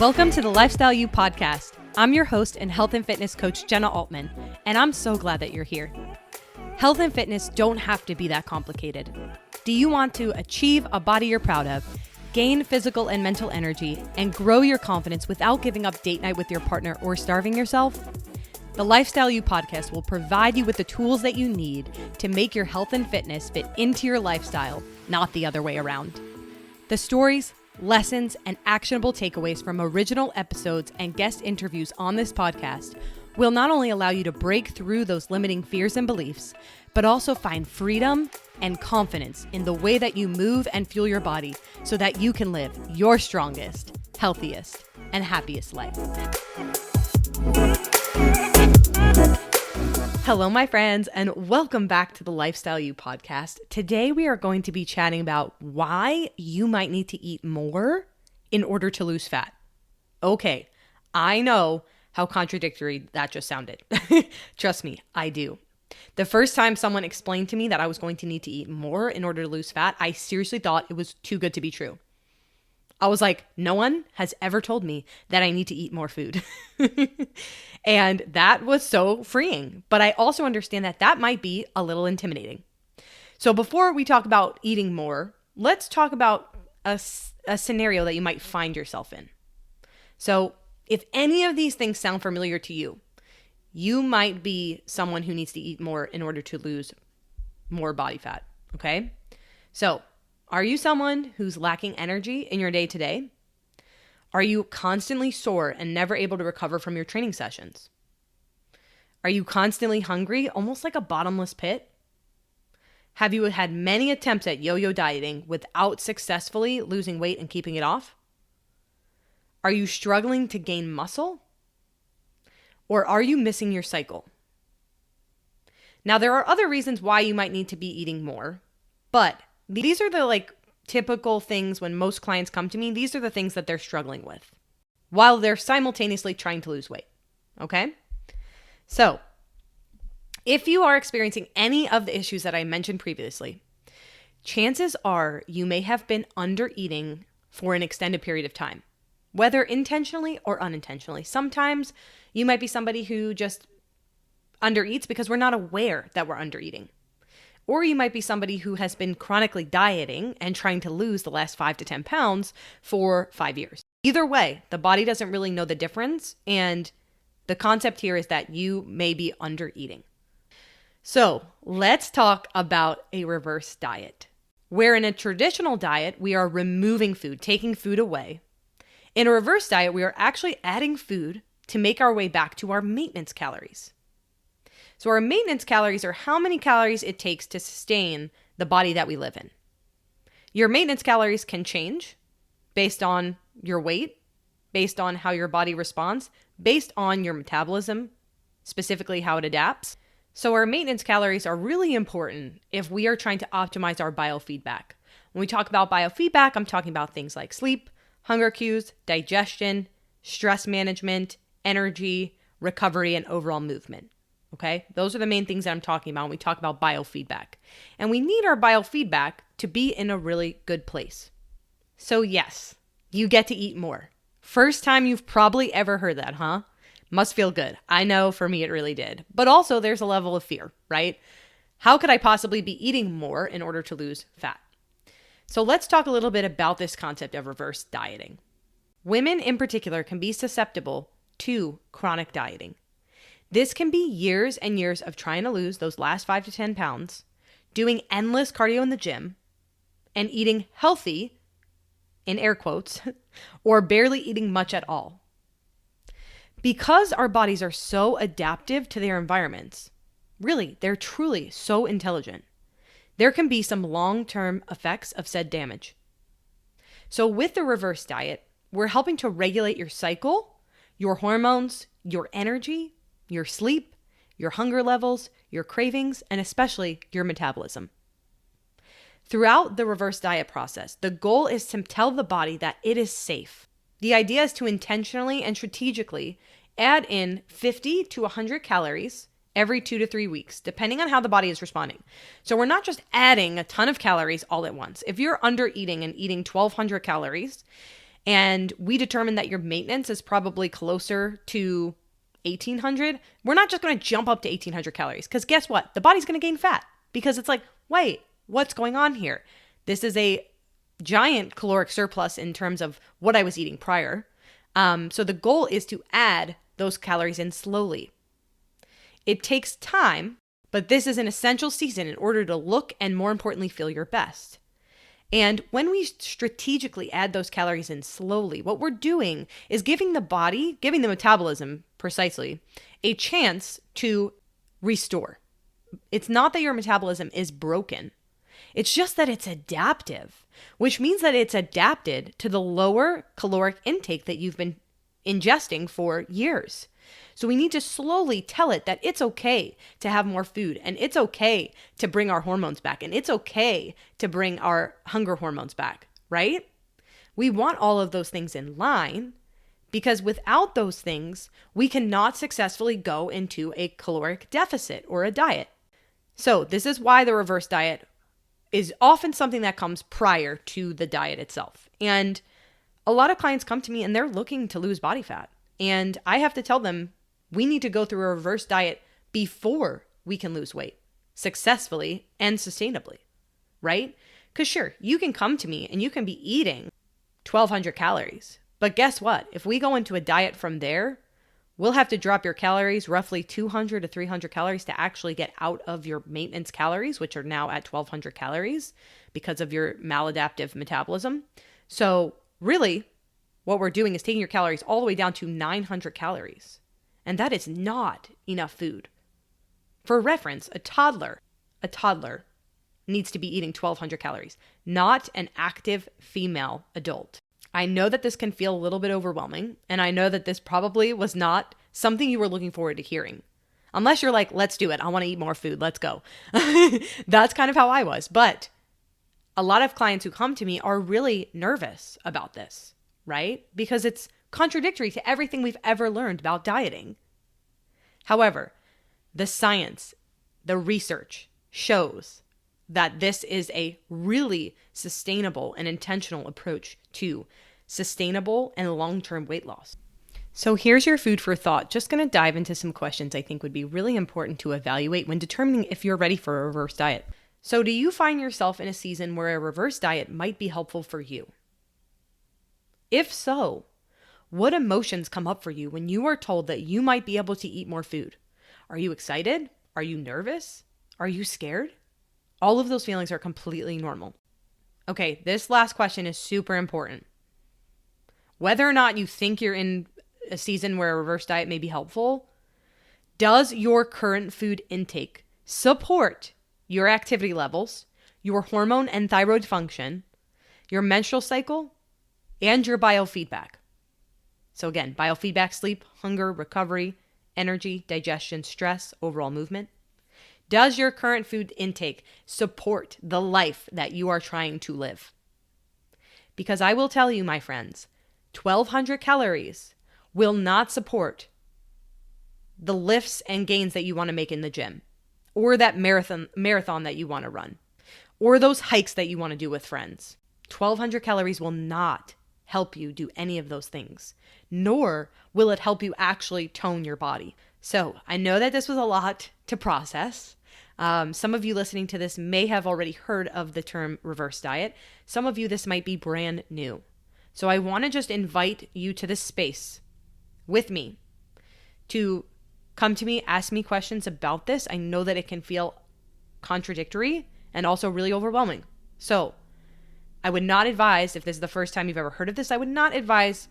Welcome to the Lifestyle You podcast. I'm your host and health and fitness coach, Jenna Altman, and I'm so glad that you're here. Health and fitness don't have to be that complicated. Do you want to achieve a body you're proud of, gain physical and mental energy, and grow your confidence without giving up date night with your partner or starving yourself? The Lifestyle You podcast will provide you with the tools that you need to make your health and fitness fit into your lifestyle, not the other way around. The stories, lessons, and actionable takeaways from original episodes and guest interviews on this podcast will not only allow you to break through those limiting fears and beliefs, but also find freedom and confidence in the way that you move and fuel your body so that you can live your strongest, healthiest, and happiest life. Hello, my friends, and welcome back to the Lifestyle You podcast. Today, we are going to be chatting about why you might need to eat more in order to lose fat. Okay, I know how contradictory that just sounded. Trust me, I do. The first time someone explained to me that I was going to need to eat more in order to lose fat, I seriously thought it was too good to be true. I was like, no one has ever told me that I need to eat more food. And that was so freeing. But I also understand that that might be a little intimidating. So before we talk about eating more, let's talk about a scenario that you might find yourself in. So if any of these things sound familiar to you, you might be someone who needs to eat more in order to lose more body fat, okay? So are you someone who's lacking energy in your day-to-day? Are you constantly sore and never able to recover from your training sessions? Are you constantly hungry, almost like a bottomless pit? Have you had many attempts at yo-yo dieting without successfully losing weight and keeping it off? Are you struggling to gain muscle? Or are you missing your cycle? Now, there are other reasons why you might need to be eating more, but these are the typical things when most clients come to me. These are the things that they're struggling with while they're simultaneously trying to lose weight. Okay? So if you are experiencing any of the issues that I mentioned previously, chances are you may have been under eating for an extended period of time, whether intentionally or unintentionally. Sometimes you might be somebody who just under eats because we're not aware that we're under eating. Or you might be somebody who has been chronically dieting and trying to lose the last 5 to 10 pounds for 5 years. Either way, the body doesn't really know the difference. And the concept here is that you may be under eating. So let's talk about a reverse diet. Where in a traditional diet, we are removing food, taking food away. In a reverse diet, we are actually adding food to make our way back to our maintenance calories. So our maintenance calories are how many calories it takes to sustain the body that we live in. Your maintenance calories can change based on your weight, based on how your body responds, based on your metabolism, specifically how it adapts. So our maintenance calories are really important if we are trying to optimize our biofeedback. When we talk about biofeedback, I'm talking about things like sleep, hunger cues, digestion, stress management, energy, recovery, and overall movement. Okay, those are the main things that I'm talking about when we talk about biofeedback. And we need our biofeedback to be in a really good place. So yes, you get to eat more. First time you've probably ever heard that, huh? Must feel good. I know for me it really did. But also there's a level of fear, right? How could I possibly be eating more in order to lose fat? So let's talk a little bit about this concept of reverse dieting. Women in particular can be susceptible to chronic dieting. This can be years and years of trying to lose those last 5 to 10 pounds, doing endless cardio in the gym, and eating healthy, in air quotes, or barely eating much at all. Because our bodies are so adaptive to their environments, really, they're truly so intelligent, there can be some long-term effects of said damage. So with the reverse diet, we're helping to regulate your cycle, your hormones, your energy, your sleep, your hunger levels, your cravings, and especially your metabolism. Throughout the reverse diet process, the goal is to tell the body that it is safe. The idea is to intentionally and strategically add in 50 to 100 calories every 2 to 3 weeks, depending on how the body is responding. So we're not just adding a ton of calories all at once. If you're under eating and eating 1,200 calories and we determine that your maintenance is probably closer to 1800, we're not just going to jump up to 1800 calories, because guess what? The body's going to gain fat, because it's like, wait, what's going on here? This is a giant caloric surplus in terms of what I was eating prior. So the goal is to add those calories in slowly. It takes time, but this is an essential season in order to look and, more importantly, feel your best. And when we strategically add those calories in slowly, what we're doing is giving the body, giving the metabolism precisely, a chance to restore. It's not that your metabolism is broken. It's just that it's adaptive, which means that it's adapted to the lower caloric intake that you've been ingesting for years. So we need to slowly tell it that it's okay to have more food, and it's okay to bring our hormones back, and it's okay to bring our hunger hormones back, right? We want all of those things in line, because without those things, we cannot successfully go into a caloric deficit or a diet. So this is why the reverse diet is often something that comes prior to the diet itself. And a lot of clients come to me and they're looking to lose body fat. And I have to tell them, we need to go through a reverse diet before we can lose weight successfully and sustainably, right? Because sure, you can come to me and you can be eating 1,200 calories. But guess what? If we go into a diet from there, we'll have to drop your calories roughly 200 to 300 calories to actually get out of your maintenance calories, which are now at 1,200 calories because of your maladaptive metabolism. So really, what we're doing is taking your calories all the way down to 900 calories. And that is not enough food. For reference, a toddler needs to be eating 1,200 calories, not an active female adult. I know that this can feel a little bit overwhelming, and I know that this probably was not something you were looking forward to hearing. Unless you're like, let's do it. I want to eat more food. Let's go. That's kind of how I was. But a lot of clients who come to me are really nervous about this, right? Because it's contradictory to everything we've ever learned about dieting. However, the science, the research shows that this is a really sustainable and intentional approach to sustainable and long-term weight loss. So here's your food for thought. Just going to dive into some questions I think would be really important to evaluate when determining if you're ready for a reverse diet. So do you find yourself in a season where a reverse diet might be helpful for you? If so, what emotions come up for you when you are told that you might be able to eat more food? Are you excited? Are you nervous? Are you scared? All of those feelings are completely normal. Okay, this last question is super important. Whether or not you think you're in a season where a reverse diet may be helpful, does your current food intake support your activity levels, your hormone and thyroid function, your menstrual cycle, and your biofeedback? So again, biofeedback, sleep, hunger, recovery, energy, digestion, stress, overall movement. Does your current food intake support the life that you are trying to live? Because I will tell you, my friends, 1,200 calories will not support the lifts and gains that you want to make in the gym, or that marathon that you want to run, or those hikes that you want to do with friends. 1,200 calories will not help you do any of those things, nor will it help you actually tone your body. So I know that this was a lot to process. Some of you listening to this may have already heard of the term reverse diet. Some of you, this might be brand new. So I want to just invite you to this space with me to come to me, ask me questions about this. I know that it can feel contradictory and also really overwhelming. So I would not advise, if this is the first time you've ever heard of this, I would not advise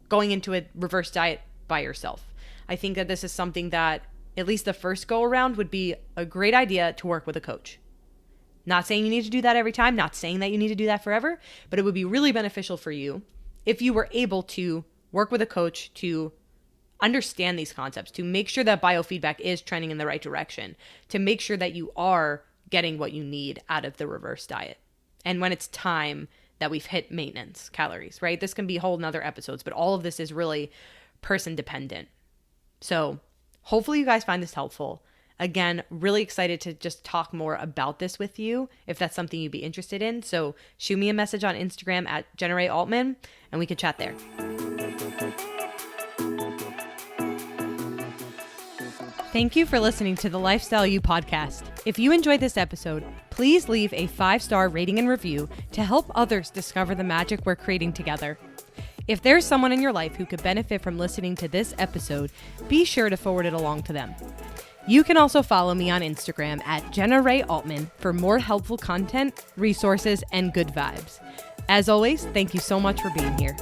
going into a reverse diet by yourself. I think that this is something that, at least the first go around, would be a great idea to work with a coach. Not saying you need to do that every time, not saying that you need to do that forever, but it would be really beneficial for you if you were able to work with a coach to understand these concepts, to make sure that biofeedback is trending in the right direction, to make sure that you are getting what you need out of the reverse diet. And when it's time that we've hit maintenance calories, right? This can be whole nother episodes, but all of this is really person dependent. So hopefully you guys find this helpful. Again, really excited to just talk more about this with you if that's something you'd be interested in. So shoot me a message on Instagram at Jenna Altman and we could chat there. Thank you for listening to the Lifestyle You podcast. If you enjoyed this episode, please leave a 5-star rating and review to help others discover the magic we're creating together. If there's someone in your life who could benefit from listening to this episode, be sure to forward it along to them. You can also follow me on Instagram at Jenna Altman for more helpful content, resources, and good vibes. As always, thank you so much for being here.